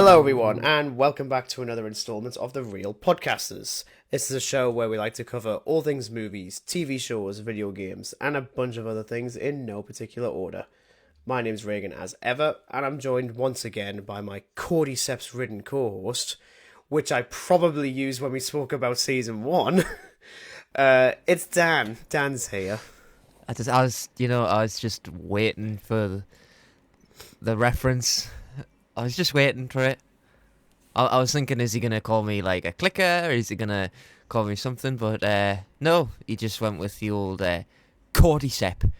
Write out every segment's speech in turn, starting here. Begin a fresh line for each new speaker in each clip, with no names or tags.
Hello, everyone, and welcome back to another installment of The Real Podcasters. This is a show where we like to cover all things movies, TV shows, video games, and a bunch of other things in no particular order. My name's Reagan, as ever, and I'm joined once again by my cordyceps-ridden co-host, which I probably used when we spoke about Season 1. It's Dan. Dan's here.
I was just waiting for the reference. I was just waiting for it. I was thinking, is he going to call me like a clicker, or is he going to call me something? But no, he just went with the old cordyceps.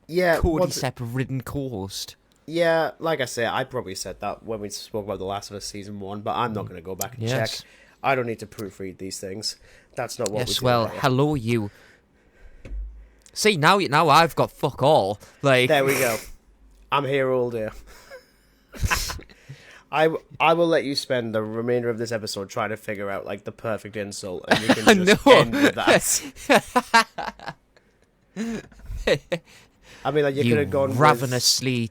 Yeah,
cordyceps-ridden co-host.
Yeah, like I say, I probably said that when we spoke about The Last of Us Season 1, but I'm not going to go back and check. I don't need to proofread these things. That's not what we do.
Well, hello, you. See, now I've got fuck all. Like,
there we go. I'm here all day. I will let you spend the remainder of this episode trying to figure out like the perfect insult, and you can just end with that. I mean, like you could have gone
ravenously.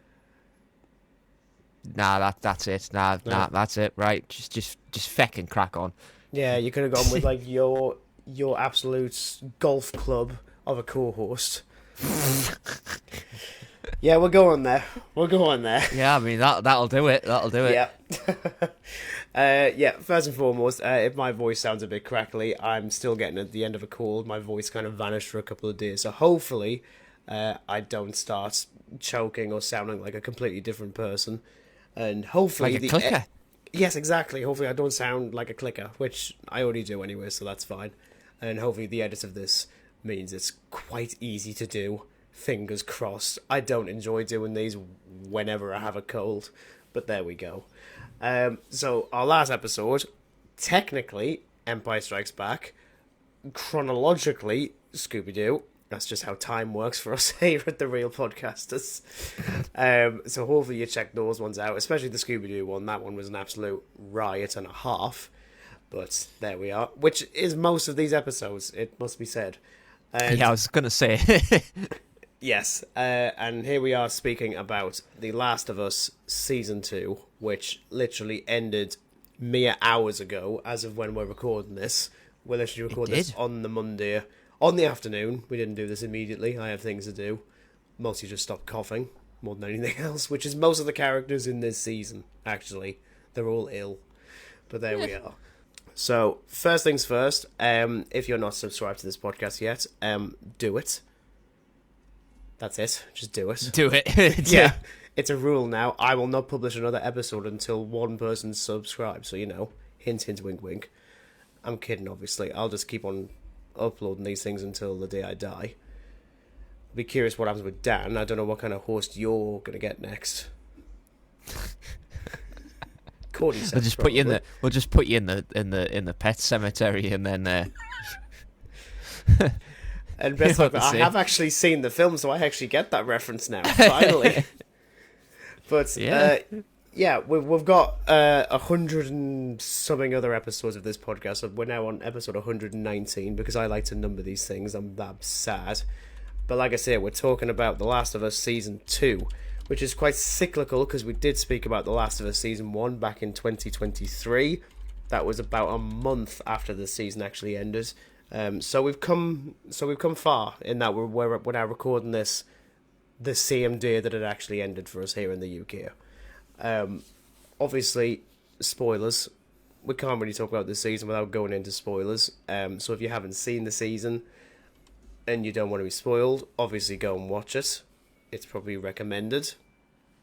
Nah, that's it. Nah, that's it. Right, just feck and crack on.
Yeah, you could have gone with like your absolute golf club of a co-host. Yeah, we'll go on there.
Yeah, I mean that'll do it.
Yeah. Yeah. First and foremost, if my voice sounds a bit crackly, I'm still getting at the end of a cold. My voice kind of vanished for a couple of days, so hopefully, I don't start choking or sounding like a completely different person, and hopefully
like a clicker.
Yes, exactly. Hopefully, I don't sound like a clicker, which I already do anyway, so that's fine. And hopefully, the edit of this means it's quite easy to do. Fingers crossed. I don't enjoy doing these whenever I have a cold, but there we go. So our last episode, technically, Empire Strikes Back. Chronologically, Scooby-Doo. That's just how time works for us here at The Real Podcasters. So hopefully you check those ones out, especially the Scooby-Doo one. That one was an absolute riot and a half. But there we are, which is most of these episodes, it must be said.
Yeah, I was going to say.
Yes, and here we are speaking about The Last of Us Season 2, which literally ended mere hours ago, as of when we're recording this. We'll literally record this on the Monday, on the afternoon. We didn't do this immediately. I have things to do. Mostly just stop coughing, more than anything else, which is most of the characters in this season, actually. They're all ill. But there we are. So, first things first, if you're not subscribed to this podcast yet, do it. That's it. Just do it.
Do it.
Yeah. It's a rule now. I will not publish another episode until one person subscribes. So, hint, hint, wink, wink. I'm kidding, obviously. I'll just keep on uploading these things until the day I die. I'll be curious what happens with Dan. I don't know what kind of host you're going to get next. Cordyceps,
We'll just put you in the pet cemetery, and then
and best of I have actually seen the film, so I actually get that reference now, finally. But yeah, we've got 100 and something other episodes of this podcast. So we're now on episode 119 because I like to number these things. I'm that sad. But like I say, we're talking about The Last of Us Season 2, which is quite cyclical because we did speak about The Last of Us Season 1 back in 2023. That was about a month after the season actually ended. So we've come far in that we're now recording this the same day that it actually ended for us here in the UK. Obviously, spoilers. We can't really talk about this season without going into spoilers. So if you haven't seen the season and you don't want to be spoiled, obviously go and watch it. It's probably recommended.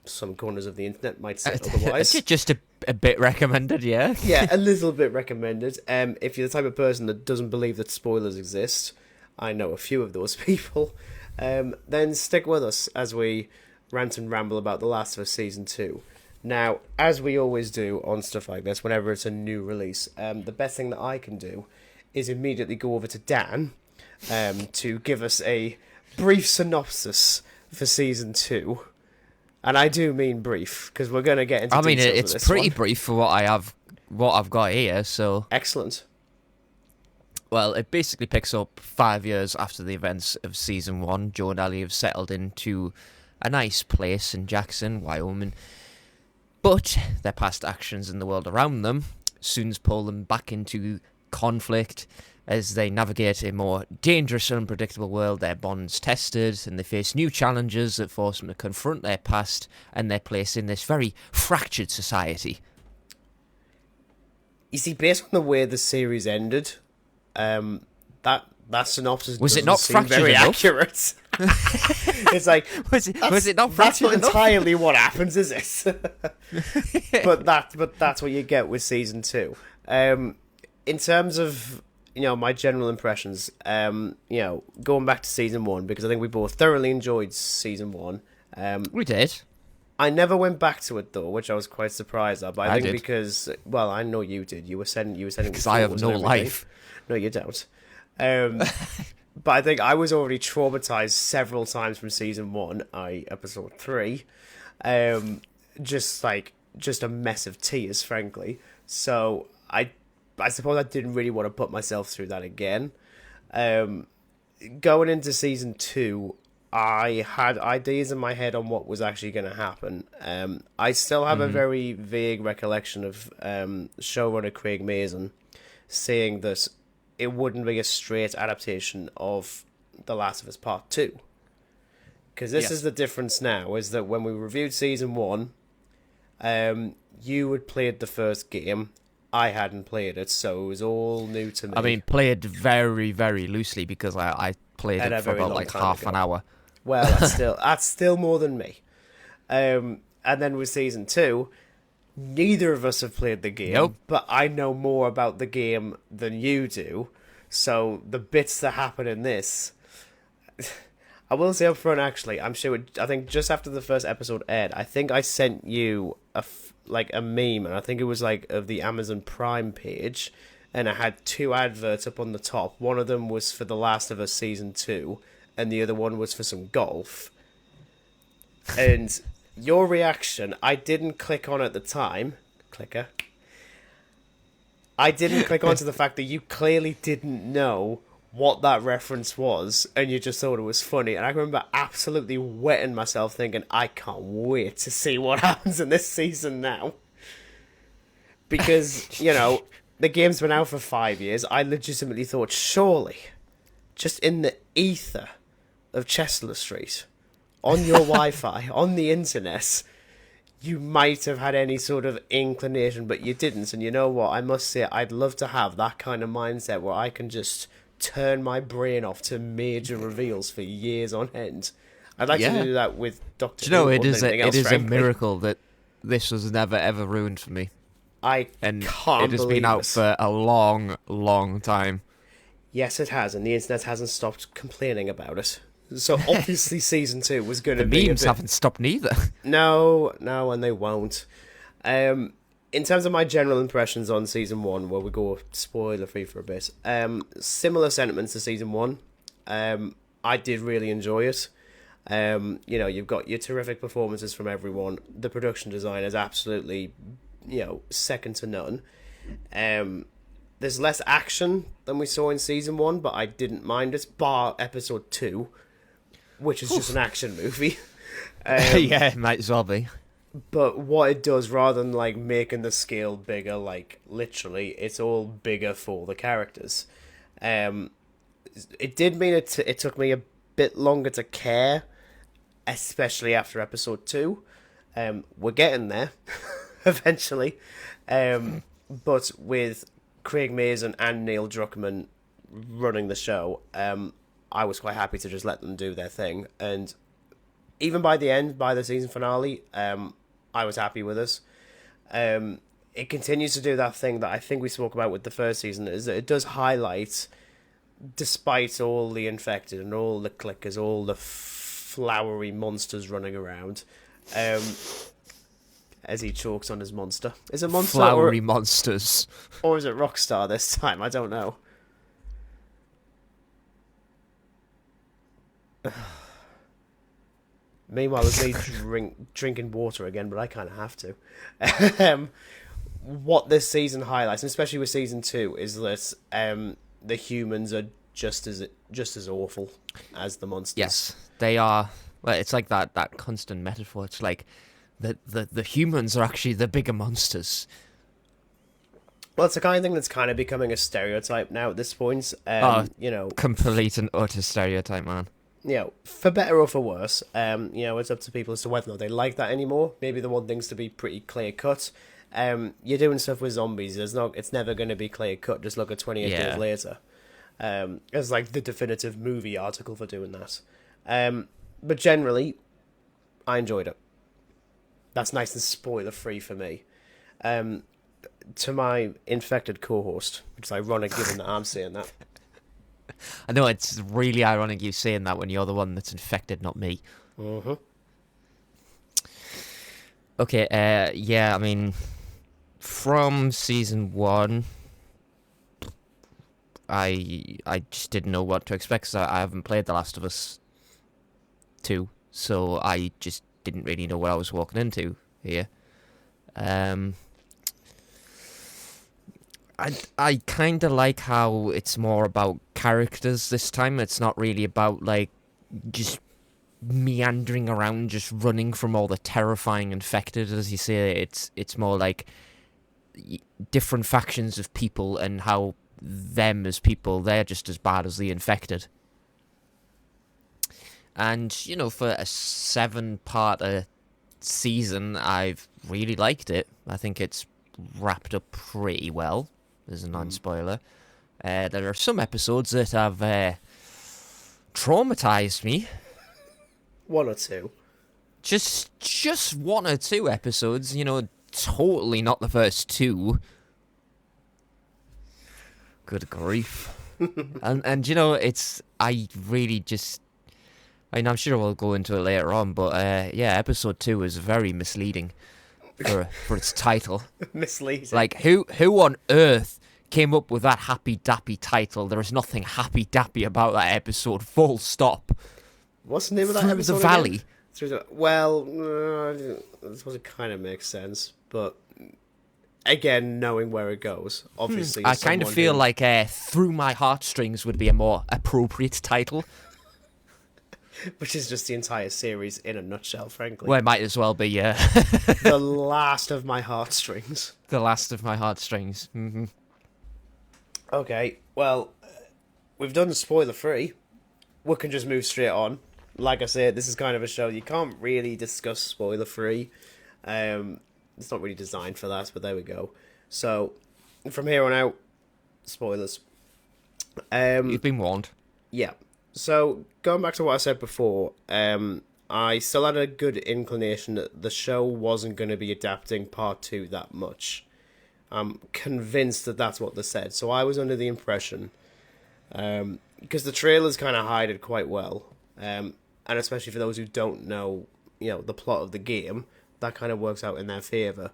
Some corners of the internet might say otherwise.
Just a bit recommended, yeah.
Yeah, a little bit recommended. If you're the type of person that doesn't believe that spoilers exist, I know a few of those people, then stick with us as we rant and ramble about The Last of Us Season 2. Now, as we always do on stuff like this, whenever it's a new release, the best thing that I can do is immediately go over to Dan to give us a brief synopsis for Season 2. And I do mean brief, because we're going to get into details of this
it's pretty
one.
brief for what I've got here, so...
Excellent.
Well, it basically picks up 5 years after the events of Season 1. Joe and Ellie have settled into a nice place in Jackson, Wyoming. But their past actions in the world around them soon pull them back into conflict. As they navigate a more dangerous and unpredictable world, their bonds tested, and they face new challenges that force them to confront their past and their place in this very fractured society.
You see, based on the way the series ended, that synopsis
was
doesn't
it not
seem
fractured
very
enough?
accurate. It's like
was it not fractured
That's not
enough?
entirely what happens, is it? but that's what you get with season 2. In terms of my general impressions, going back to season 1, because I think we both thoroughly enjoyed season 1.
We did.
I never went back to it though, which I was quite surprised at. But I think
did.
because, well, I know you did. You were sending
Because I have no life.
No, you don't. But I think I was already traumatized several times from season 1, episode 3. Just a mess of tears, frankly. So I suppose I didn't really want to put myself through that again. Going into season 2, I had ideas in my head on what was actually going to happen. I still have a very vague recollection of showrunner Craig Mazin saying that it wouldn't be a straight adaptation of The Last of Us Part 2. Because this is the difference now, is that when we reviewed season 1, you had played the first game, I hadn't played it, so it was all new to me.
I mean, played very, very loosely because I played it for about like half an hour.
Well, that's still more than me. And then with season 2, neither of us have played the game, but I know more about the game than you do. So the bits that happen in this, I will say up front, actually, I think just after the first episode aired, I think I sent you a meme, and I think it was like of the Amazon Prime page, and I had 2 adverts up on the top. One of them was for The Last of Us season 2, and the other one was for some golf. And your reaction, I didn't click on at the time. Clicker. I didn't click onto the fact that you clearly didn't know what that reference was, and you just thought it was funny. And I remember absolutely wetting myself thinking, I can't wait to see what happens in this season now. Because, the game's been out for 5 years. I legitimately thought, surely, just in the ether of Chestnut Street, on your Wi-Fi, on the internet, you might have had any sort of inclination, but you didn't. And you know what? I must say, I'd love to have that kind of mindset where I can just turn my brain off to major reveals for years on end. I'd like to do that with Doctor Who.
It is a miracle that this was never ever ruined for me.
It
has been out for a long, long time.
Yes, it has, and the internet hasn't stopped complaining about it. So obviously season 2 was going to be...
The memes haven't stopped neither.
No, and they won't. In terms of my general impressions on season 1, where we go spoiler-free for a bit, similar sentiments to season 1. I did really enjoy it. You've got your terrific performances from everyone. The production design is absolutely, second to none. There's less action than we saw in season 1, but I didn't mind it, bar episode 2, which is just an action movie.
Yeah, it might as well be.
But what it does, rather than making the scale bigger, literally, it's all bigger for the characters. It did mean it took me a bit longer to care, especially after episode 2. We're getting there eventually, but with Craig Mazin and Neil Druckmann running the show, I was quite happy to just let them do their thing. And even by the season finale, I was happy with us. It continues to do that thing that I think we spoke about with the first season, is that it does highlight, despite all the infected and all the clickers, all the flowery monsters running around, as he chokes on his monster. Is it monster
flowery monsters,
or is it Rockstar this time? I don't know. Meanwhile, it's me drinking water again, but I kind of have to. What this season highlights, and especially with season 2, is that the humans are just as awful as the monsters.
Yes, they are. Well, it's like that constant metaphor. It's like the humans are actually the bigger monsters.
Well, it's the kind of thing that's kind of becoming a stereotype now at this point. You know,
complete and utter stereotype, man.
You know, for better or for worse, you know, it's up to people as to whether or not they like that anymore. Maybe they want things to be pretty clear cut. You're doing stuff with zombies. It's never going to be clear cut. Just look at 28 Days Later. It's like the definitive movie article for doing that. But generally, I enjoyed it. That's nice and spoiler free for me. To my infected co-host, which is ironic given that I'm saying that.
I know, it's really ironic you saying that when you're the one that's infected, not me.
Mm-hmm.
Okay, I mean, from season 1, I just didn't know what to expect, because I haven't played The Last of Us 2, so I just didn't really know what I was walking into here. I kind of like how it's more about characters this time. It's not really about, like, just meandering around, just running from all the terrifying infected, as you say. It's more like different factions of people and how them as people, they're just as bad as the infected. And, you know, for a 7-part season, I've really liked it. I think it's wrapped up pretty well. There's a non-spoiler. There are some episodes that have traumatized me.
1 or 2.
Just 1 or 2 episodes, you know, totally not the first 2. Good grief. and you know, I really just... I mean, I'm sure we'll go into it later on, but episode 2 is very misleading for its title.
Misleading.
Like, who on earth came up with that happy dappy title? There is nothing happy dappy about that episode, full stop.
What's the name of that
Through
episode
the Valley.
Well, I suppose it kind of makes sense, but again, knowing where it goes, obviously...
I kind of feel like Through My Heartstrings would be a more appropriate title.
Which is just the entire series in a nutshell, frankly.
Well, it might as well be, yeah.
The last of my heartstrings.
The last of my heartstrings. Mm-hmm.
Okay, well, we've done spoiler-free. We can just move straight on. Like I said, this is kind of a show you can't really discuss spoiler-free. It's not really designed for that, but there we go. So, from here on out, spoilers.
You've been warned.
Yeah. So, going back to what I said before, I still had a good inclination that the show wasn't going to be adapting part 2 that much. I'm convinced that that's what they said. So I was under the impression, because the trailers kind of hide it quite well, and especially for those who don't know, you know, the plot of the game, that kind of works out in their favour.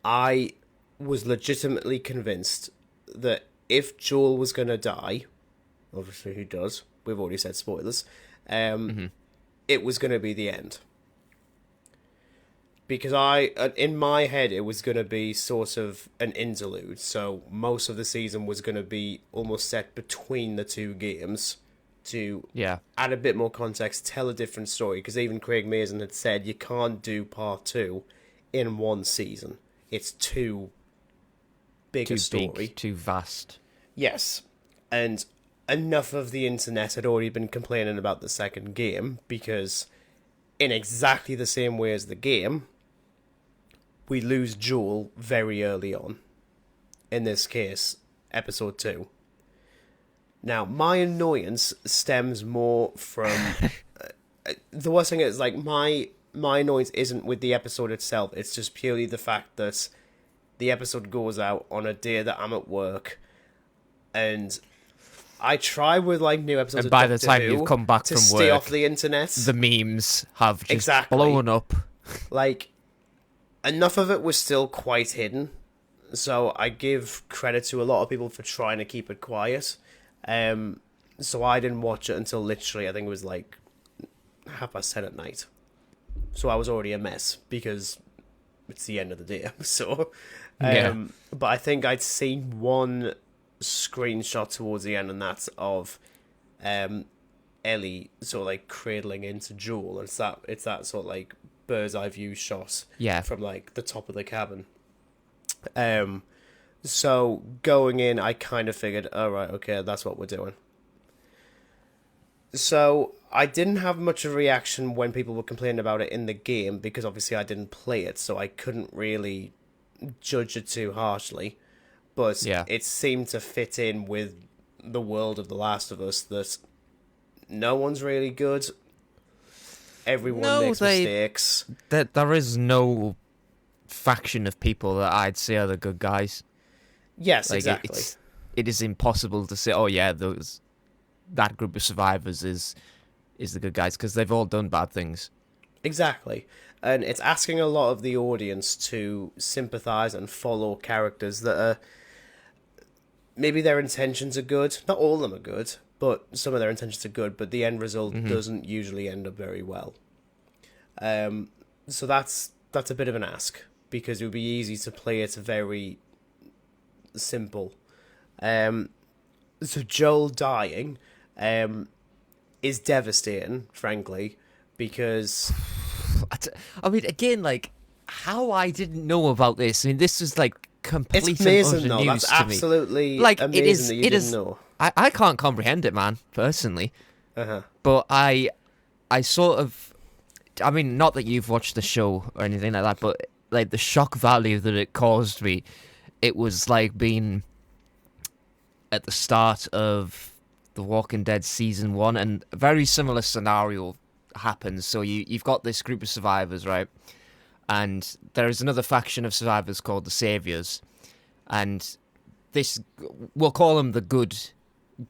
I was legitimately convinced that if Joel was going to die... obviously he does, we've already said spoilers, it was going to be the end. Because in my head, it was going to be sort of an interlude, so most of the season was going to be almost set between the 2 games to add a bit more context, tell a different story, because even Craig Mazin had said you can't do part 2 in 1 season. It's too big a story.
Big, too vast.
Yes, and... enough of the internet had already been complaining about the second game, because in exactly the same way as the game, we lose Joel very early on. In this case, episode 2. Now, my annoyance stems more from... the worst thing is, like, my annoyance isn't with the episode itself, it's just purely the fact that the episode goes out on a day that I'm at work, and... I try with like new episodes.
And by
of
the
Doctor
time
Who
you've come back
to
from
stay
work,
off the internet,
the memes have just
exactly
blown up.
Like, enough of it was still quite hidden, so I give credit to a lot of people for trying to keep it quiet. So I didn't watch it until literally, I think it was like 10:30 at night. So I was already a mess because it's the end of the day. So, but I think I'd seen one screenshot towards the end, and that's of Ellie sort of like cradling into Joel. It's that sort of like bird's eye view shot from like the top of the cabin. So going in, I kind of figured, all right, okay, that's what we're doing. So I didn't have much of a reaction when people were complaining about it in the game, because obviously I didn't play it, so I couldn't really judge it too harshly. But it seemed to fit in with the world of The Last of Us, that no one's really good. Everyone makes mistakes.
There is no faction of people that I'd say are the good guys.
Yes, like, exactly.
It is impossible to say, oh yeah, that group of survivors is the good guys, because they've all done bad things.
Exactly. And it's asking a lot of the audience to sympathise and follow characters that are... Maybe their intentions are good. Not all of them are good, but some of their intentions are good, but the end result doesn't usually end up very well. So that's a bit of an ask, because it would be easy to play it very simple. So Joel dying is devastating, frankly, because...
I mean, again, like, how I didn't know about this. I mean, this was like complete
it's amazing,
and utter news
That's
to
absolutely
me. Like,
amazing that you didn't know.
I can't comprehend it, man, personally.
Uh-huh.
But I sort of... I mean, not that you've watched the show or anything like that, but like the shock value that it caused me, it was like being at the start of The Walking Dead Season 1, and a very similar scenario happens. So you've got this group of survivors, right? And there is another faction of survivors called the Saviors. And this, we'll call them the good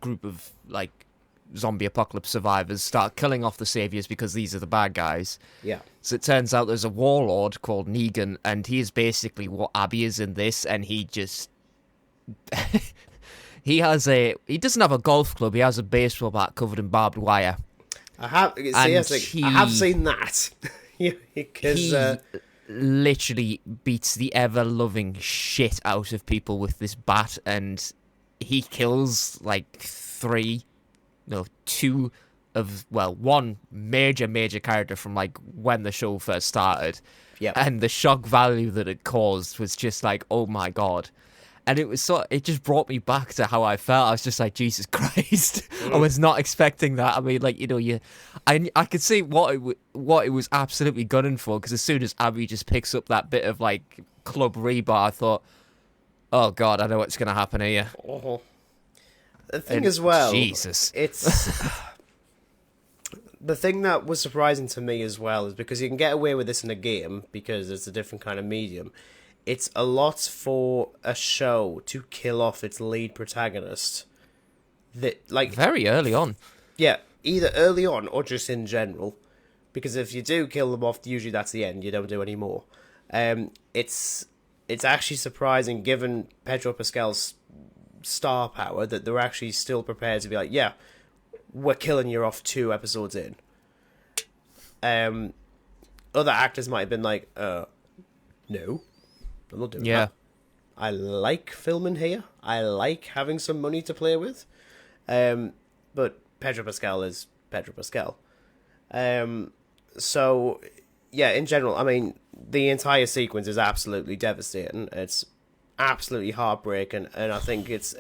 group of, like, zombie apocalypse survivors, start killing off the Saviors because these are the bad guys.
Yeah.
So it turns out there's a warlord called Negan, and he is basically what Abby is in this, and he just... he doesn't have a golf club, he has a baseball bat covered in barbed wire.
I have seen that. Because
he literally beats the ever-loving shit out of people with this bat, and he kills like one major character from like when the show first started.
Yeah.
And the shock value that it caused was just like, oh my god. And it just brought me back to how I felt. I was just like, Jesus Christ. I was not expecting that. I mean, like, you know, I could see what it was absolutely gunning for, because as soon as Abby just picks up that bit of, like, club rebar, I thought, oh, God, I know what's going to happen here.
Oh. The thing as well,
Jesus.
It's... The thing that was surprising to me as well is because you can get away with this in a game because it's a different kind of medium. It's a lot for a show to kill off its lead protagonist. That, like,
very early on.
Yeah, either early on or just in general. Because if you do kill them off, usually that's the end. You don't do any more. It's actually surprising, given Pedro Pascal's star power, that they're actually still prepared to be like, yeah, we're killing you off 2 episodes in. Other actors might have been like, no. I'm not doing that. I like filming here. I like having some money to play with. But Pedro Pascal is Pedro Pascal. So, yeah, in general, I mean, the entire sequence is absolutely devastating. It's absolutely heartbreaking. And I think it's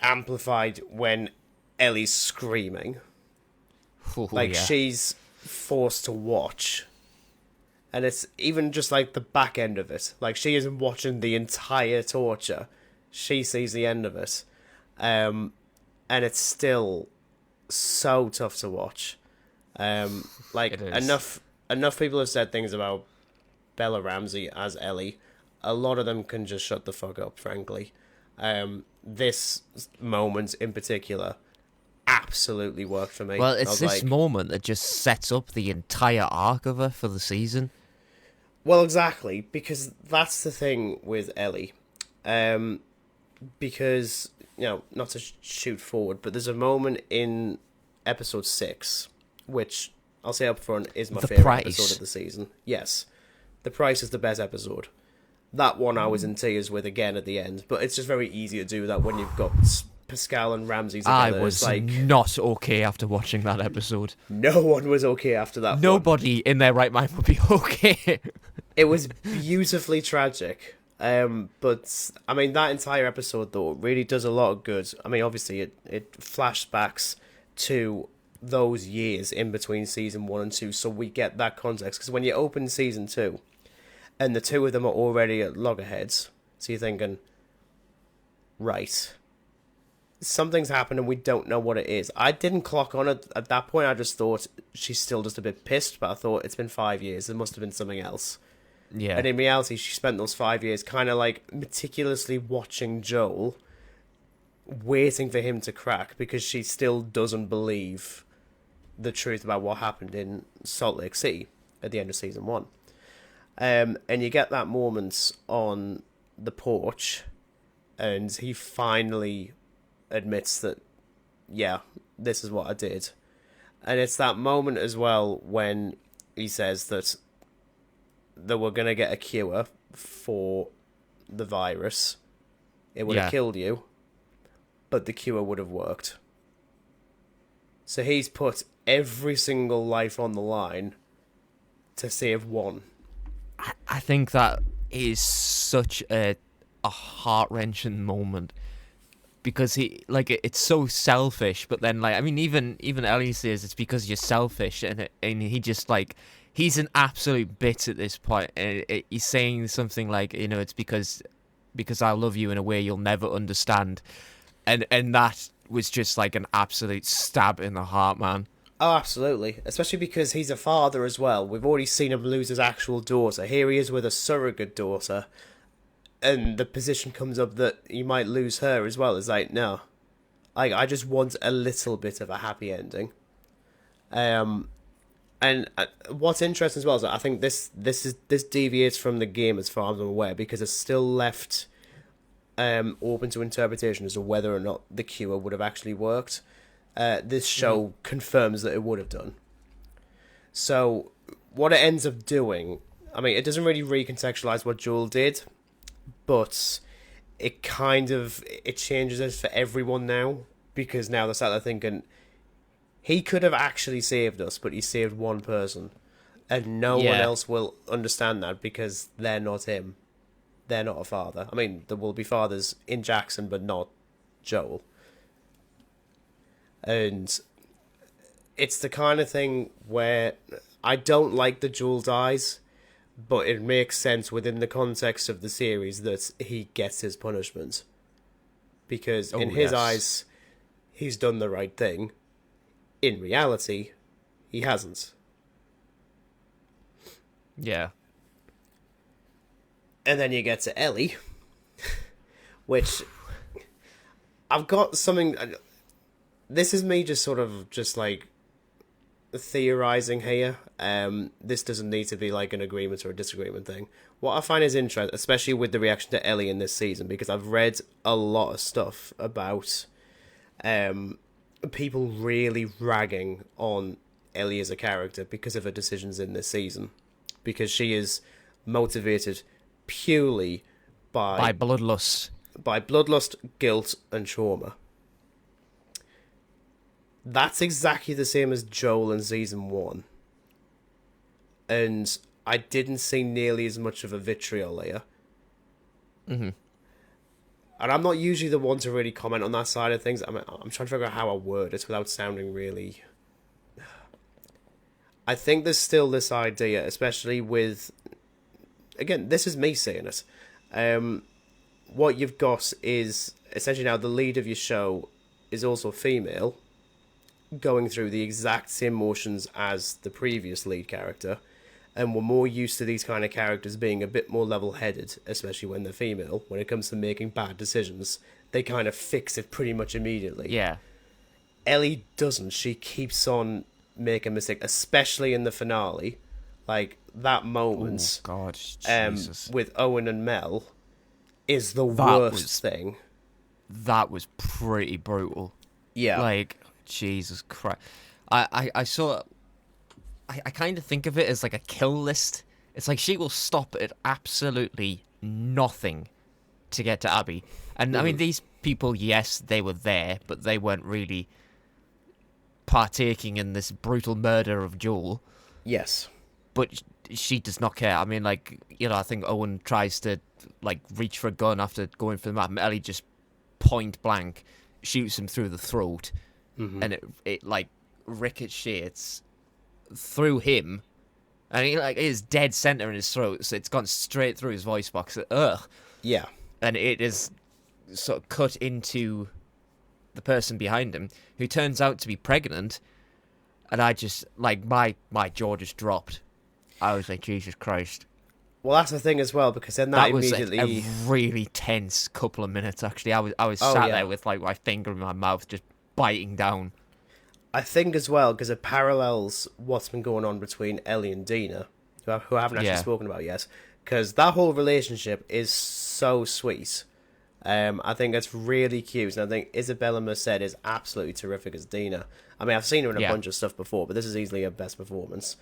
amplified when Ellie's screaming. She's forced to watch. And it's even just like the back end of it. Like, she isn't watching the entire torture. She sees the end of it. And it's still so tough to watch. Like, enough people have said things about Bella Ramsey as Ellie. A lot of them can just shut the fuck up, frankly. This moment in particular absolutely worked for me.
Well, it's this moment that just sets up the entire arc of her for the season.
Well, exactly, because that's the thing with Ellie. Because, you know, not to shoot forward, but there's a moment in episode 6, which I'll say up front is my favourite episode of the season. Yes, The Price is the best episode. That one I was in tears with again at the end, but it's just very easy to do that when you've got Pascal and Ramsey together.
I was not okay after watching that episode.
No one was okay after that.
Nobody in their right mind would be okay.
It was beautifully tragic. But I mean, that entire episode though really does a lot of good. I mean, obviously it flashbacks to those years in between season 1 and 2, so we get that context. Because when you open season 2, and the two of them are already at loggerheads, so you're thinking, right, something's happened and we don't know what it is. I didn't clock on it at that point. I just thought she's still just a bit pissed, but I thought it's been 5 years. There must have been something else.
Yeah.
And in reality, she spent those 5 years kind of like meticulously watching Joel, waiting for him to crack, because she still doesn't believe the truth about what happened in Salt Lake City at the end of season 1. And you get that moment on the porch, and he finally admits that, yeah, this is what I did. And it's that moment as well when he says that they were going to get a cure for the virus. It would have killed you, but the cure would have worked. So he's put every single life on the line to save one.
I think that is such a heart-wrenching moment, because it's so selfish, but then I mean even Ellie says it's because you're selfish, and he just he's an absolute bit at this point, and he's saying something like, it's because I love you in a way you'll never understand, and that was just an absolute stab in the heart, man.
Oh, absolutely. Especially because he's a father as well. We've already seen him lose his actual daughter. Here he is with a surrogate daughter. And the position comes up that he might lose her as well. It's no. I just want a little bit of a happy ending. And what's interesting as well is that I think this deviates from the game as far as I'm aware, because it's still left open to interpretation as to whether or not the cure would have actually worked. This show confirms that it would have done. So what it ends up doing, I mean, it doesn't really recontextualize what Joel did, but it changes it for everyone now, because now they're sat there thinking, he could have actually saved us, but he saved one person, and no one else will understand that because they're not him. They're not a father. I mean, there will be fathers in Jackson, but not Joel. And it's the kind of thing where I don't like that Joel dies, but it makes sense within the context of the series that he gets his punishment. Because in his eyes, he's done the right thing. In reality, he hasn't.
Yeah.
And then you get to Ellie, which I've got something... This is me just theorizing here. This doesn't need to be an agreement or a disagreement thing. What I find is interesting, especially with the reaction to Ellie in this season, because I've read a lot of stuff about people really ragging on Ellie as a character because of her decisions in this season, because she is motivated purely by
bloodlust,
guilt, and trauma. That's exactly the same as Joel in season 1. And I didn't see nearly as much of a vitriol here.
Mm-hmm.
And I'm not usually the one to really comment on that side of things. I'm trying to figure out how I word it without sounding really... I think there's still this idea, especially with... Again, this is me saying it. What you've got is, essentially now, the lead of your show is also female, going through the exact same motions as the previous lead character, and we're more used to these kind of characters being a bit more level-headed, especially when they're female. When it comes to making bad decisions, they kind of fix it pretty much immediately.
Yeah.
Ellie doesn't. She keeps on making mistakes, especially in the finale. That moment
Jesus.
with Owen and Mel is the worst thing.
That was pretty brutal.
Yeah.
Jesus Christ. I kind of think of it as a kill list. It's she will stop at absolutely nothing to get to Abby. And I mean, these people, yes, they were there, but they weren't really partaking in this brutal murder of Joel.
Yes.
But she does not care. I mean, like, you know, I think Owen tries to, like, reach for a gun after going for the map, and Ellie just point blank shoots him through the throat, and it like ricochets through him, and he like is dead center in his throat, so it's gone straight through his voice box. Ugh.
Yeah.
And it is sort of cut into the person behind him, who turns out to be pregnant, and I just like my jaw just dropped. I was like, Jesus Christ.
Well, that's the thing as well, because then that
was
immediately
a really tense couple of minutes. Actually, I was sat there with like my finger in my mouth, just biting down.
I think as well, because it parallels what's been going on between Ellie and Dina, who I haven't actually spoken about yet. Because that whole relationship is so sweet. I think it's really cute, and I think Isabella Merced is absolutely terrific as Dina. I mean, I've seen her in a bunch of stuff before, but this is easily her best performance.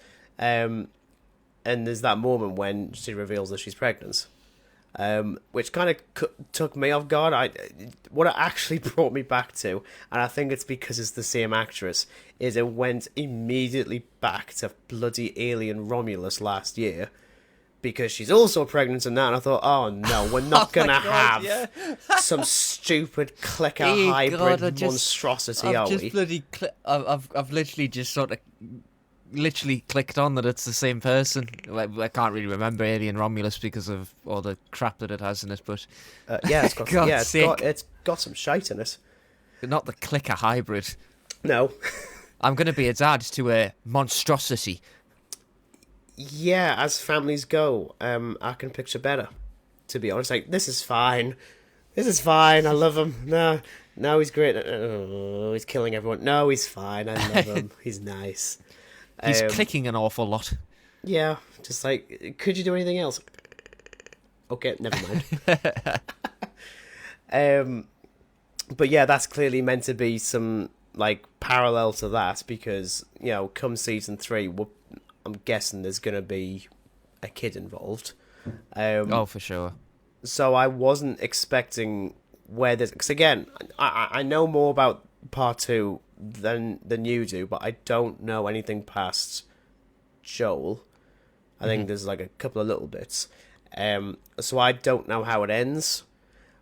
And there's that moment when she reveals that she's pregnant, which kind of took me off guard. What it actually brought me back to, and I think it's because it's the same actress, is it went immediately back to bloody Alien Romulus last year, because she's also pregnant in that, and I thought, oh no, we're not going to have some stupid clicker hybrid monstrosity, are we?
I've literally just sort of clicked on that it's the same person. I can't really remember Alien Romulus because of all the crap that it has in it, but
yeah, it's got some shite in it.
Not the clicker hybrid.
No.
I'm going to be a dad to a monstrosity.
Yeah, as families go, I can picture better, to be honest. Like, this is fine. I love him. No, he's great. Oh, he's killing everyone. No, he's fine. I love him. He's nice.
He's clicking an awful lot.
Yeah, just like, could you do anything else? Okay, never mind. But yeah, that's clearly meant to be some like parallel to that, because you know, come season 3, I'm guessing there's going to be a kid involved.
Oh, for sure.
So I wasn't expecting where this, because again, I know more about part 2 than you do, but I don't know anything past Joel. I think there's like a couple of little bits. So I don't know how it ends,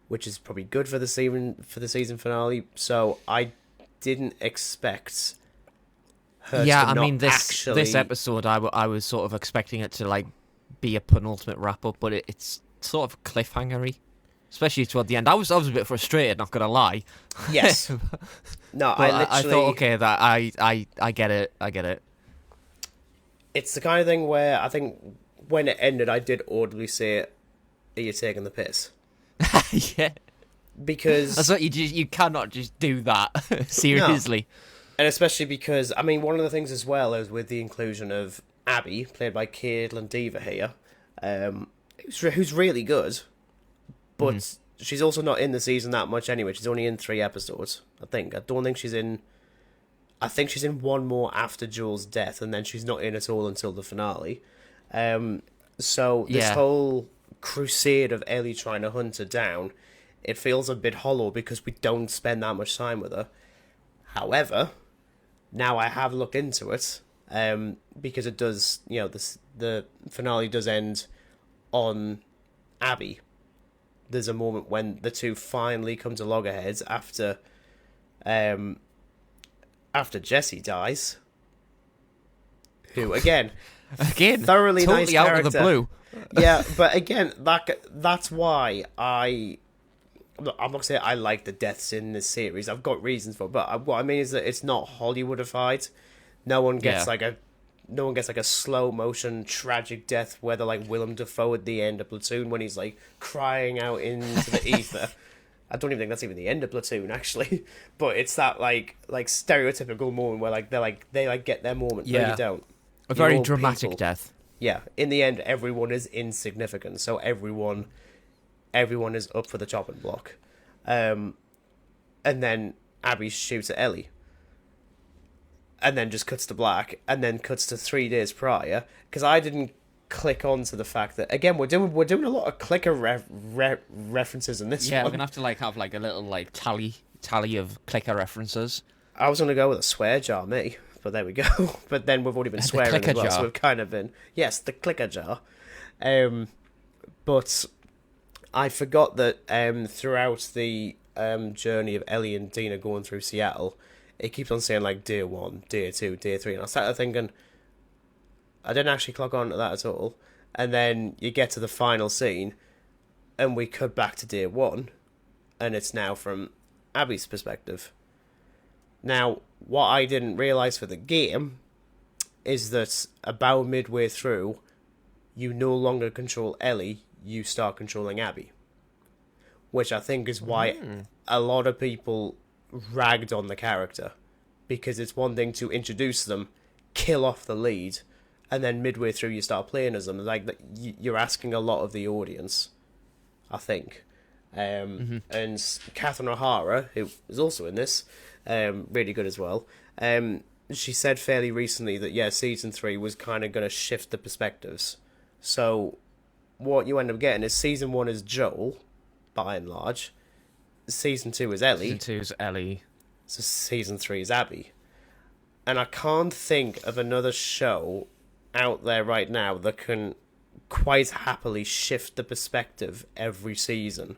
which is probably good for the season finale. So I didn't expect her to
I
not
mean, this episode, I was sort of expecting it to like be a penultimate wrap up, but it's sort of cliffhangery, especially toward the end. I was a bit frustrated, not gonna lie.
Yes. No,
I thought, okay, that I get it.
It's the kind of thing where I think when it ended, I did audibly say, "Are you taking the piss?"
Yeah.
Because
that's what you cannot just do that seriously.
No. And especially because, I mean, one of the things as well is with the inclusion of Abby, played by Caitlin Dever here, who's really good, but she's also not in the season that much anyway. She's only in 3 episodes, I think. I don't think she's in... I think she's in one more after Joel's death, and then she's not in at all until the finale. So this whole crusade of Ellie trying to hunt her down, it feels a bit hollow because we don't spend that much time with her. However, now I have looked into it, because it does, you know, the finale does end on Abby. There's a moment when the two finally come to loggerheads after Jesse dies, who again thoroughly
totally
nice
out
character.
of the blue.
Yeah, but again, that's why I'm not gonna say I like the deaths in this series. I've got reasons for it, but what I mean is that it's not Hollywoodified. No one gets like a slow motion tragic death where they're like Willem Dafoe at the end of Platoon when he's like crying out into the ether. I don't even think that's even the end of Platoon actually, but it's that like stereotypical moment where they get their moment. Yeah, no, you don't.
A very dramatic death.
Yeah, in the end, everyone is insignificant, so everyone is up for the chopping block. And then Abby shoots at Ellie. And then just cuts to black, and then cuts to 3 days prior. Because I didn't click on to the fact that again we're doing a lot of clicker references in this one.
Yeah, we're gonna have to like have like a little like tally of clicker references.
I was gonna go with a swear jar, me, but there we go. But then we've already been swearing as well,
jar.
so we've kind of been the clicker jar. But I forgot that throughout the journey of Ellie and Dina going through Seattle, it keeps on saying like Day 1, Day 2, Day 3, and I started thinking, I didn't actually clock on to that at all. And then you get to the final scene, and we cut back to Day 1, and it's now from Abby's perspective. Now, what I didn't realise for the game is that about midway through, you no longer control Ellie, you start controlling Abby. Which I think is why a lot of people ragged on the character. Because it's one thing to introduce them, kill off the lead, and then midway through you start playing as them. Like, you're asking a lot of the audience, I think. And Catherine O'Hara, who is also in this, really good as well, she said fairly recently that, Season 3 was kind of going to shift the perspectives. So, what you end up getting is Season 1 is Joel, by and large. Season 2 is Ellie.
Season 2 is Ellie.
So Season 3 is Abby. And I can't think of another show out there right now that can quite happily shift the perspective every season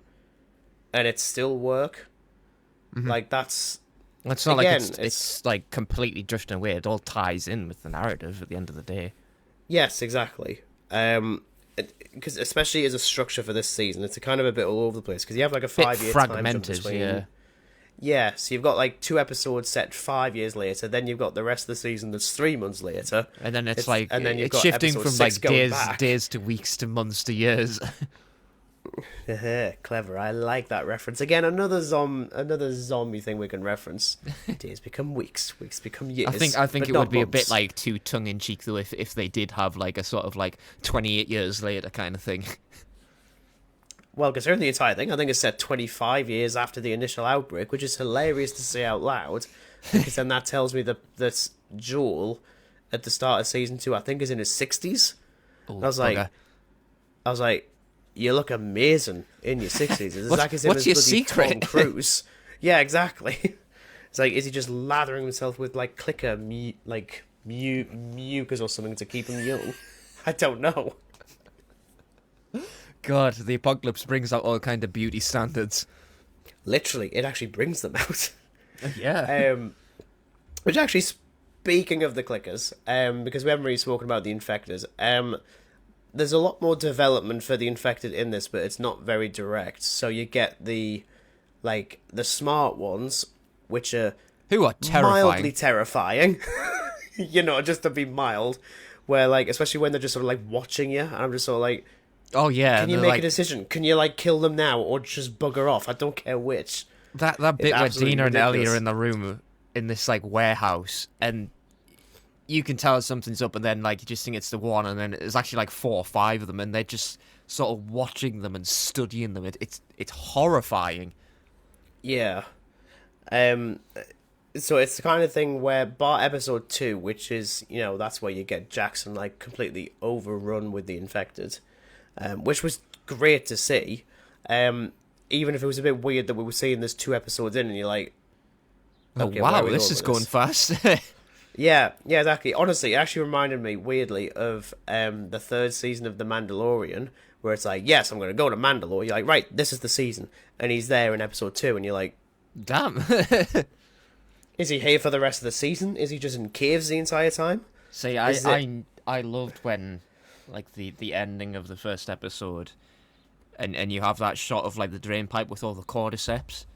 and it still work. Like, that's...
It's not again, like it's like completely drifting away. It all ties in with the narrative at the end of the day.
Yes, exactly. Because especially as a structure for this season, it's a kind of a bit all over the place. Because you have like a 5-year time jump between. Yeah, so you've got like 2 episodes set 5 years later, then you've got the rest of the season that's 3 months later,
and then it's like and then you've got shifting from like days to weeks to months to years.
Clever. I like that reference. Again, another zombie thing we can reference. Days become weeks, weeks become years.
I think it would be a bit like too tongue in cheek though if they did have like a sort of like 28 years later kind of thing.
Well, considering the entire thing, I think it's set 25 years after the initial outbreak, which is hilarious to say out loud, because then that tells me that Joel, at the start of Season 2, I think is in his 60s.
Oh,
I was like, you look amazing in your 60s. It's like as if
what's your secret?
Tom Cruise. Yeah, exactly. It's like, is he just lathering himself with, like, clicker, mucus or something to keep him young? I don't know.
God, the apocalypse brings out all kind of beauty standards.
Literally, it actually brings them out.
Yeah.
Which actually, speaking of the clickers, because we haven't really spoken about the infected, there's a lot more development for the infected in this, but it's not very direct. So you get the smart ones, which are
who are terrifying.
Mildly terrifying. Just to be mild, where like especially when they're just sort of like watching you, and I'm just sort of like,
oh yeah,
can you make a decision? Can you like kill them now or just bugger off? I don't care which.
That bit where Dina and Ellie are in the room in this like warehouse, and you can tell something's up, and then like you just think it's the one, and then it's actually like 4 or 5 of them, and they're just sort of watching them and studying them. It's horrifying.
Yeah. So it's the kind of thing where bar episode 2, which is that's where you get Jackson like completely overrun with the infected. Which was great to see, even if it was a bit weird that we were seeing this 2 episodes in, and you're like,
okay, oh wow, this is going fast.
yeah, exactly. Honestly, it actually reminded me weirdly of the 3rd season of The Mandalorian, where it's like, yes, I'm going to go to Mandalore. You're like, right, this is the season, and he's there in episode 2, and you're like,
damn.
Is he here for the rest of the season? Is he just in caves the entire time?
See, I loved when, like, the ending of the first episode, and you have that shot of, like, the drain pipe with all the cordyceps.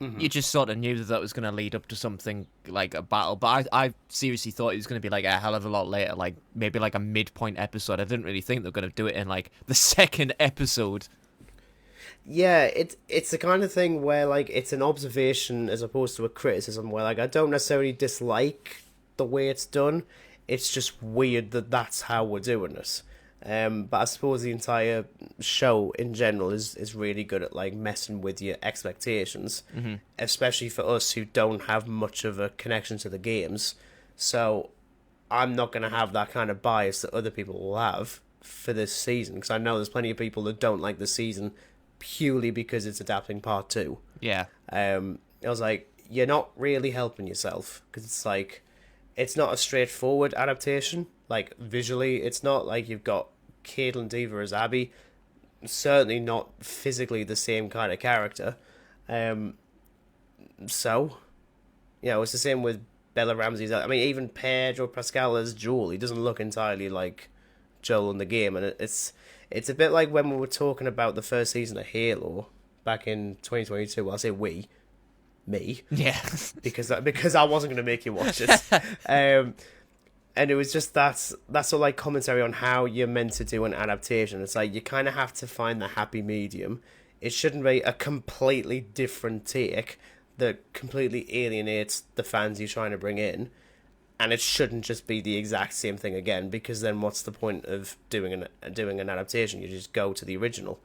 Mm-hmm. You just sort of knew that was going to lead up to something, like, a battle. But I seriously thought it was going to be, like, a hell of a lot later, like, maybe, like, a midpoint episode. I didn't really think they were going to do it in, like, the 2nd episode.
Yeah, it's the kind of thing where, like, it's an observation as opposed to a criticism, where, like, I don't necessarily dislike the way it's done. It's just weird that that's how we're doing it. But I suppose the entire show in general is really good at like messing with your expectations, especially for us who don't have much of a connection to the games. So I'm not going to have that kind of bias that other people will have for this season, because I know there's plenty of people that don't like the season purely because it's adapting part 2.
Yeah.
I was like, you're not really helping yourself, because it's like, it's not a straightforward adaptation. Like, visually, it's not like you've got Caitlin Dever as Abby. Certainly not physically the same kind of character. So, it's the same with Bella Ramsey's. I mean, even Pedro Pascal as Joel, he doesn't look entirely like Joel in the game, and it's a bit like when we were talking about the first season of Halo back in 2022. Well, I say me,
Yeah.
because I wasn't going to make you watch it, and it was just that sort of like commentary on how you're meant to do an adaptation. It's like you kind of have to find the happy medium. It shouldn't be a completely different take that completely alienates the fans you're trying to bring in, and it shouldn't just be the exact same thing again, because then what's the point of doing an adaptation? You just go to the original.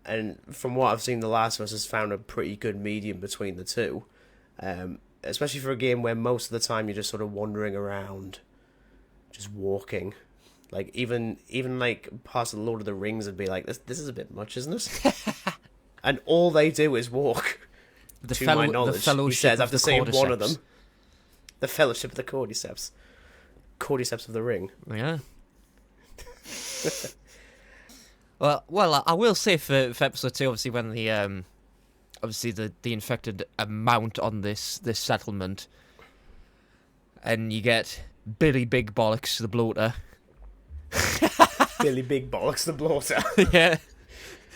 And from what I've seen, The Last of Us has found a pretty good medium between the two, especially for a game where most of the time you're just sort of wandering around, just walking. Like even like past the Lord of the Rings would be like, this is a bit much, isn't it? And all they do is walk. My knowledge,
the fellowship
he says,
of
after
the
saying
cordyceps.
one of them. The Fellowship of the Cordyceps. Cordyceps of the Ring.
Yeah. well, I will say for episode 2, obviously when the infected amount on this settlement, and you get Billy Big Bollocks the bloater.
Billy Big Bollocks the bloater.
Yeah.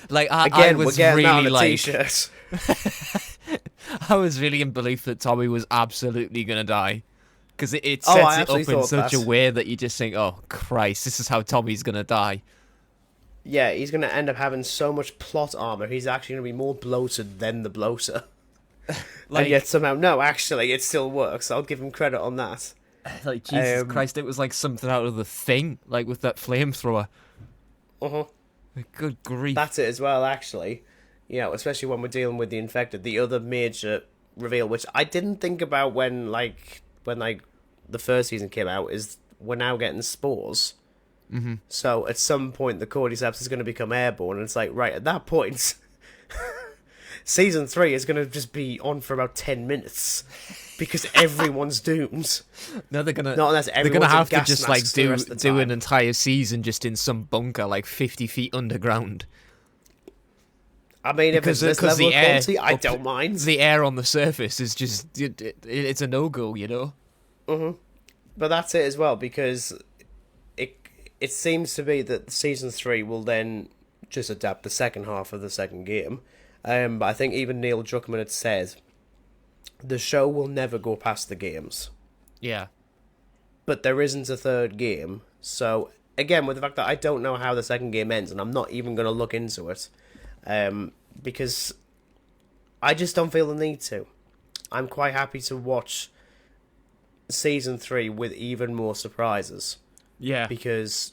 Like
I
was
we're getting
really
out
like
t-shirts.
I was really in belief that Tommy was absolutely gonna die, because it sets
I
it up
actually
in
thought
such a
that.
way that you just think, oh Christ, this is how Tommy's gonna die.
Yeah, he's going to end up having so much plot armor, he's actually going to be more bloated than the bloater. And yet somehow, no, actually, it still works. I'll give him credit on that.
Like, Jesus Christ, it was like something out of The Thing, like with that flamethrower.
Uh-huh.
Like, good grief.
That's it as well, actually. Especially when we're dealing with the infected. The other major reveal, which I didn't think about when the first season came out, is we're now getting spores.
Mm-hmm.
So at some point the cordyceps is going to become airborne, and it's like, right, at that point season 3 is going to just be on for about 10 minutes because everyone's doomed.
No, they're gonna
have
to just like do an entire season just in some bunker like 50 feet underground.
I mean, if it's this level of quality, I don't mind.
The air on the surface is just it's a no-go, you know.
Mm-hmm. But that's it as well, because it seems to be that season 3 will then just adapt the second half of the second game. But I think even Neil Druckmann had said the show will never go past the games.
Yeah.
But there isn't a third game. So, again, with the fact that I don't know how the second game ends, and I'm not even going to look into it, because I just don't feel the need to. I'm quite happy to watch season 3 with even more surprises.
Yeah.
Because,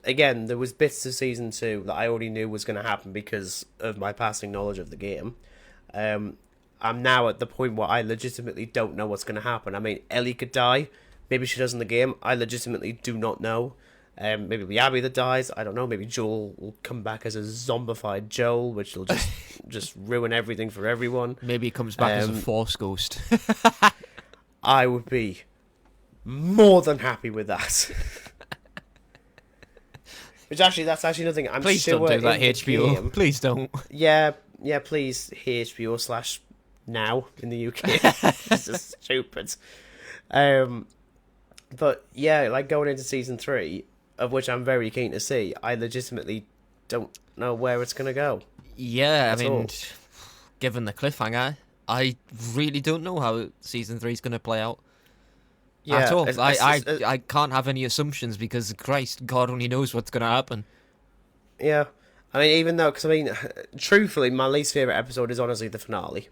again, there was bits of season 2 that I already knew was going to happen because of my passing knowledge of the game. I'm now at the point where I legitimately don't know what's going to happen. I mean, Ellie could die. Maybe she does in the game. I legitimately do not know. Maybe it'll be Abby that dies. I don't know. Maybe Joel will come back as a zombified Joel, which will just ruin everything for everyone.
Maybe he comes back as a Force ghost.
I would be more than happy with that. That's actually nothing. I'm
please
sure
don't do that,
in
HBO.
game.
Please don't.
Yeah, please, HBO / now in the UK. It's just stupid. But yeah, like going into season 3, of which I'm very keen to see, I legitimately don't know where it's gonna go.
Yeah, I mean, given the cliffhanger, I really don't know how season 3 is gonna play out. Yeah, at all. I can't have any assumptions because Christ, God only knows what's gonna happen.
Yeah, I mean, even though, because I mean, truthfully, my least favorite episode is honestly the finale.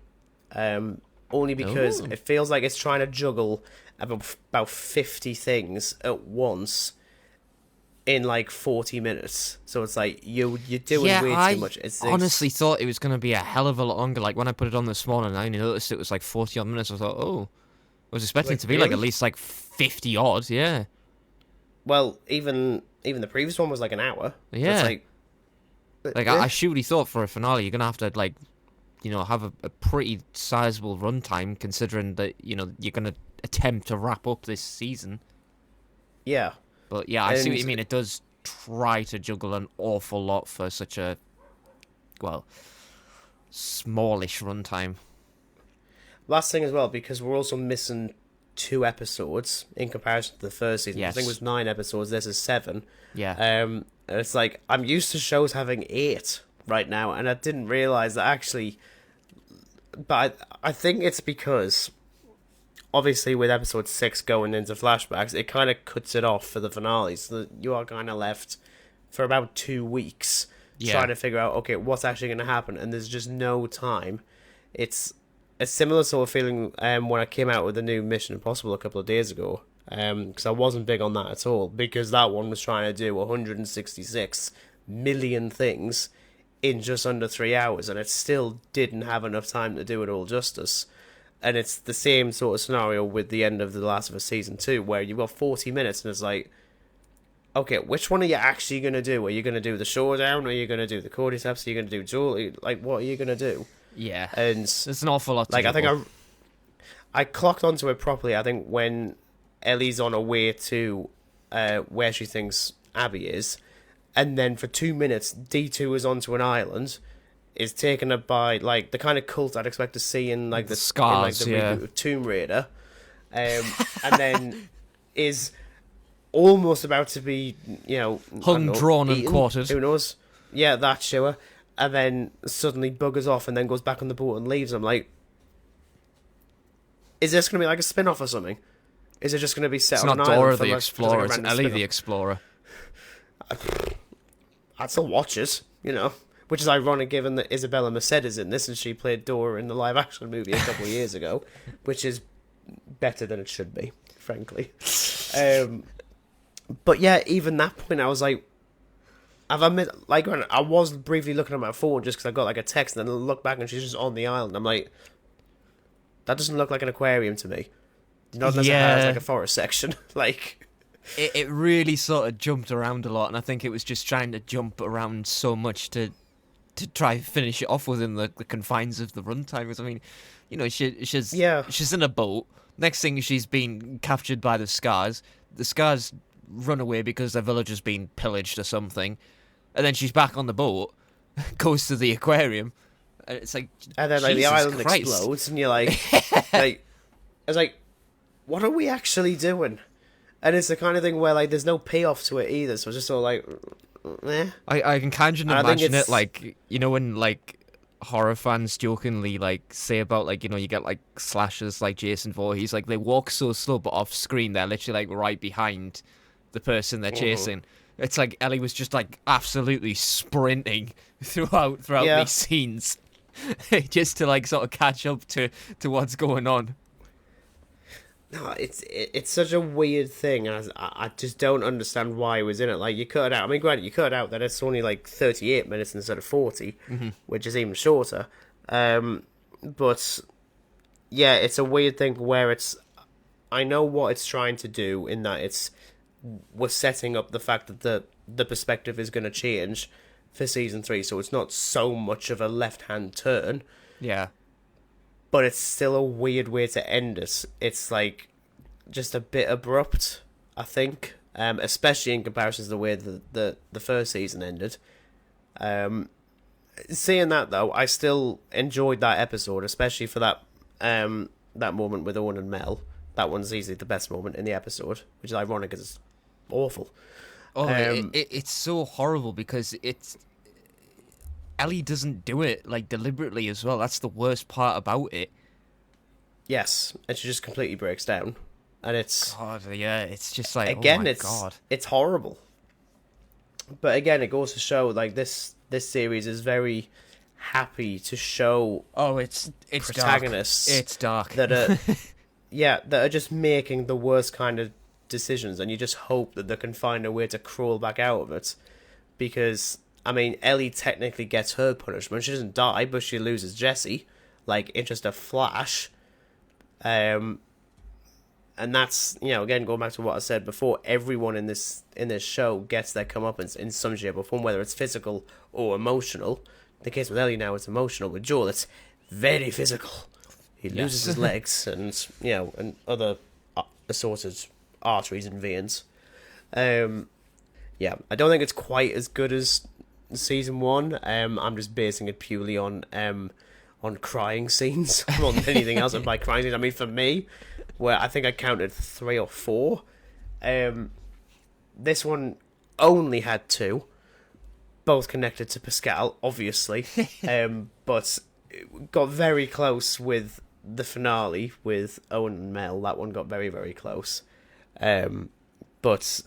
Only because it feels like it's trying to juggle about 50 things at once in like 40 minutes. So it's like you're doing way too much. I
honestly thought it was going to be a hell of a lot longer. Like when I put it on this morning, I only noticed it was like 40 odd minutes. I thought, oh, was expecting
Like,
it to be like at
really?
least like 50 odd. Yeah.
Well, even the previous one was like an hour. So it's
Yeah.
like,
Like
eh.
I surely thought for a finale you're gonna have to like have a pretty sizable runtime considering that you're gonna attempt to wrap up this season.
Yeah.
But yeah, I see what you
And
mean. It does try to juggle an awful lot for such a smallish runtime.
last thing as well, because we're also missing 2 episodes in comparison to the first season.
Yes.
I think it was 9 episodes. This is 7.
Yeah.
And it's like I'm used to shows having 8 right now, and I didn't realize that actually. But I think it's because, obviously, with episode 6 going into flashbacks, it kind of cuts it off for the finale, so that you are kind of left for about 2 weeks trying to figure out, okay, what's actually going to happen, and there's just no time. It's a similar sort of feeling when I came out with the new Mission Impossible a couple of days ago, because I wasn't big on that at all, because that one was trying to do 166 million things in just under 3 hours, and it still didn't have enough time to do it all justice. And it's the same sort of scenario with the end of The Last of Us Season 2, where you've got 40 minutes, and it's like, okay, which one are you actually going to do? Are you going to do the showdown? Are you going to do the cordyceps? Are you going to do Joel? Like, what are you going to do?
Yeah.
And
there's an awful lot to
like, I
juggle.
think I clocked onto it properly, I think, when Ellie's on her way to where she thinks Abby is, and then for 2 minutes, D2 is onto an island, is taken up by like the kind of cult I'd expect to see in like the
Scars,
in, like, the reboot of Tomb Raider, and then is almost about to be
Hung, drawn, and
eaten.
quartered.
Who knows? Yeah, that's sure. And then suddenly buggers off and then goes back on the boat and leaves. I'm like, is this going to be like a spin-off or something? Is it just going to be set
It's
on
not
an
Dora
island for
the
like,
Explorer,
just
it's
like a random
Ellie the
spin-off?
Explorer.
I'd still watch it, which is ironic given that Isabella Merced is in this and she played Dora in the live-action movie a couple of years ago, which is better than it should be, frankly. But yeah, even that point, I was like, I've admit, like, I was briefly looking at my phone just because I got like a text, and then I look back and she's just on the island. I'm like, that doesn't look like an aquarium to me. Not unless it has like a forest section, like.
It really sort of jumped around a lot, and I think it was just trying to jump around so much to try and finish it off within the confines of the runtime. Because I mean, she's in a boat. Next thing, she's been captured by the Scars. The Scars run away because their village has been pillaged or something, and then she's back on the boat, goes to the aquarium, and it's like,
and then like the
Jesus
island
Christ.
explodes, and you're like, like, I was like, what are we actually doing? And it's the kind of thing where like there's no payoff to it either, so it's just sort of like, eh.
I can kind of
And I think
imagine it
it's-
like, when like horror fans jokingly like say about like, you get like slashers like Jason Voorhees, like they walk so slow, but off screen they're literally like right behind the person they're chasing. It's like Ellie was just like absolutely sprinting throughout these scenes just to like sort of catch up to what's going on.
No, it's such a weird thing, and I just don't understand why it was in it. Like, you cut it out. I mean, granted, you cut out that it's only like 38 minutes instead of 40, which is even shorter. But yeah, it's a weird thing where I know what it's trying to do in that we're setting up the fact that the perspective is going to change for season 3, so it's not so much of a left-hand turn.
Yeah.
But it's still a weird way to end it. It's like just a bit abrupt, I think, especially in comparison to the way the first season ended. Saying that though, I still enjoyed that episode, especially for that moment with Owen and Mel. That one's easily the best moment in the episode, which is ironic because it's awful.
Oh, it's so horrible because Ellie doesn't do it like deliberately as well. That's the worst part about it.
Yes, and she just completely breaks down, and it's
God, yeah, it's just like
again,
oh my
it's
God.
It's horrible. But again, it goes to show like this series is very happy to show
it's
protagonists.
Dark. It's dark
that are that are just making the worst kind of decisions, and you just hope that they can find a way to crawl back out of it, because. I mean, Ellie technically gets her punishment. She doesn't die, but she loses Jesse, like, in just a flash. and that's, again, going back to what I said before, everyone in this show gets their comeuppance in some shape or form, whether it's physical or emotional. In the case with Ellie now, it's emotional. With Joel, it's very physical. He loses his legs and, and other assorted arteries and veins. Yeah, I don't think it's quite as good as season 1. I'm just basing it purely on crying scenes more than anything else. And by crying scenes, I mean for me, where I think I counted 3 or 4. This one only had 2, both connected to Pascal, obviously, but it got very close with the finale with Owen and Mel. That one got very, very close. But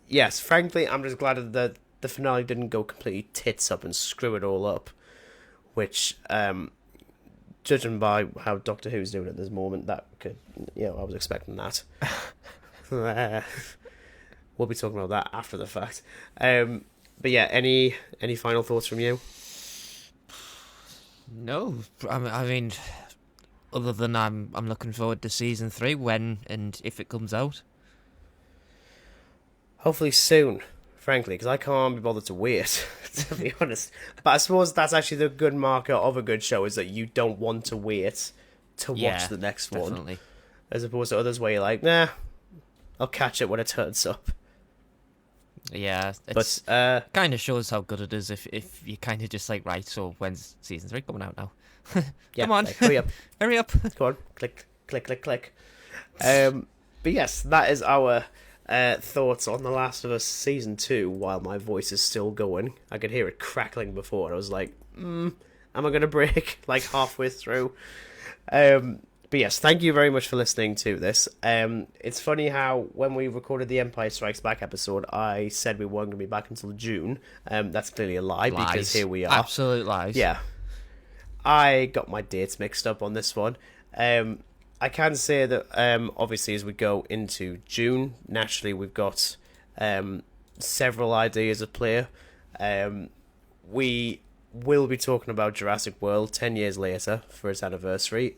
yes, frankly, I'm just glad that the finale didn't go completely tits up and screw it all up, which, judging by how Doctor Who's doing at this moment, that could, I was expecting that. We'll be talking about that after the fact. But yeah, any final thoughts from you?
No, I mean, other than I'm looking forward to season 3 when and if it comes out.
Hopefully soon, frankly, because I can't be bothered to wait, to be honest. But I suppose that's actually the good marker of a good show, is that you don't want to wait to watch the next
definitely.
one. As opposed to others where you're like, nah, I'll catch it when it turns up.
Yeah, it's kind of shows how good it is if you kind of just like, right, so when's season 3 coming out now? Come on,
like, hurry up.
Hurry up.
Come on, click, click, click, click. But yes, that is our thoughts on The Last of Us Season 2 while my voice is still going. I could hear it crackling before, and I was like, am I going to break, like, halfway through? But yes, thank you very much for listening to this. It's funny how when we recorded the Empire Strikes Back episode, I said we weren't going to be back until June. That's clearly a lie, because here we are.
Absolute lies.
Yeah. I got my dates mixed up on this one. I can say that, obviously, as we go into June, naturally, we've got several ideas of play. We will be talking about Jurassic World 10 years later for its anniversary.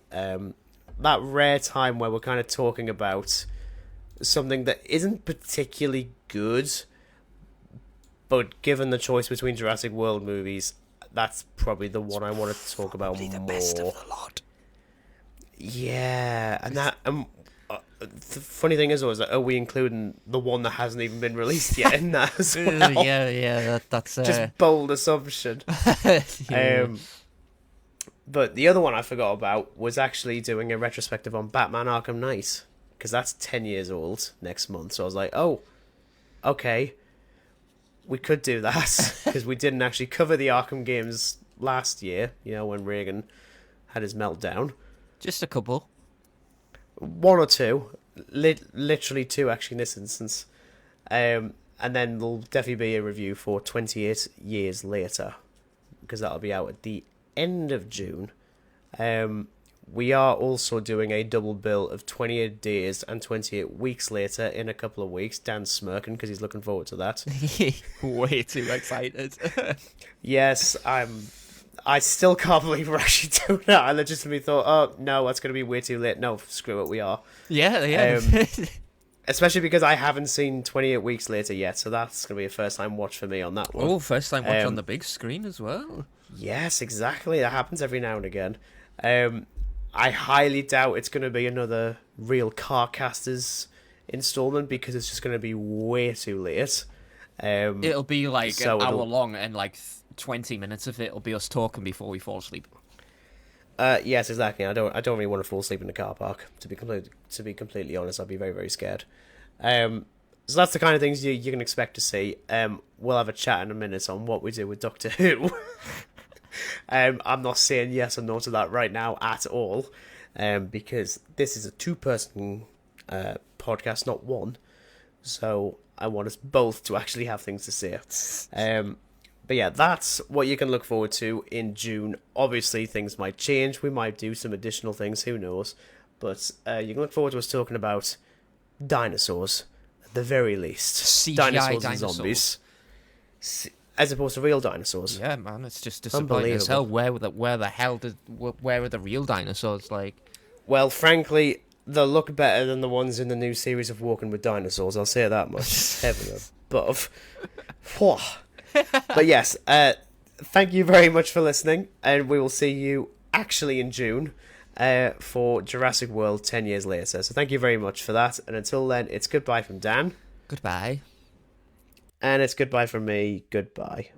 That rare time where we're kind of talking about something that isn't particularly good, but given the choice between Jurassic World movies, that's probably the one I want to talk about more.
The best of the lot.
Yeah, and that the funny thing is, that are we including the one that hasn't even been released yet in that as well?
Yeah, that's
just bold assumption.
Yeah.
But the other one I forgot about was actually doing a retrospective on Batman Arkham Knight, because that's 10 years old next month. So I was like, oh, okay, we could do that, because we didn't actually cover the Arkham games last year, when Reagan had his meltdown.
Just a couple.
1 or 2. Literally 2, actually, in this instance. And then there'll definitely be a review for 28 years later, because that'll be out at the end of June. We are also doing a double bill of 28 days and 28 weeks later in a couple of weeks. Dan's smirking because he's looking forward to that.
Way too excited.
Yes, I still can't believe we're actually doing that. I legitimately thought, oh, no, that's going to be way too late. No, screw it, we are.
Yeah.
Especially because I haven't seen 28 Weeks Later yet, so that's going to be a first-time watch for me on that one.
Oh, first-time watch on the big screen as well.
Yes, exactly. That happens every now and again. I highly doubt it's going to be another Real Carcasters installment, because it's just going to be way too late.
It'll be like an hour long, and like 20 minutes of it will be us talking before we fall asleep.
Yes, exactly. I don't really want to fall asleep in the car park. To be completely honest, I'd be very, very scared. So that's the kind of things you can expect to see. We'll have a chat in a minute on what we do with Doctor Who. I'm not saying yes or no to that right now at all, because this is a 2-person podcast, not one. So I want us both to actually have things to say. But yeah, that's what you can look forward to in June. Obviously, things might change. We might do some additional things. Who knows? But you can look forward to us talking about dinosaurs, at the very least.
CGI
dinosaurs and zombies. As opposed to real dinosaurs.
Yeah, man, it's just disappointing as hell. Where are the real dinosaurs? Like,
well, frankly, they'll look better than the ones in the new series of Walking with Dinosaurs. I'll say that much. Heaven above. But yes, thank you very much for listening, and we will see you actually in June for Jurassic World 10 years later. So thank you very much for that, and until then, it's goodbye from Dan.
Goodbye.
And it's goodbye from me. Goodbye.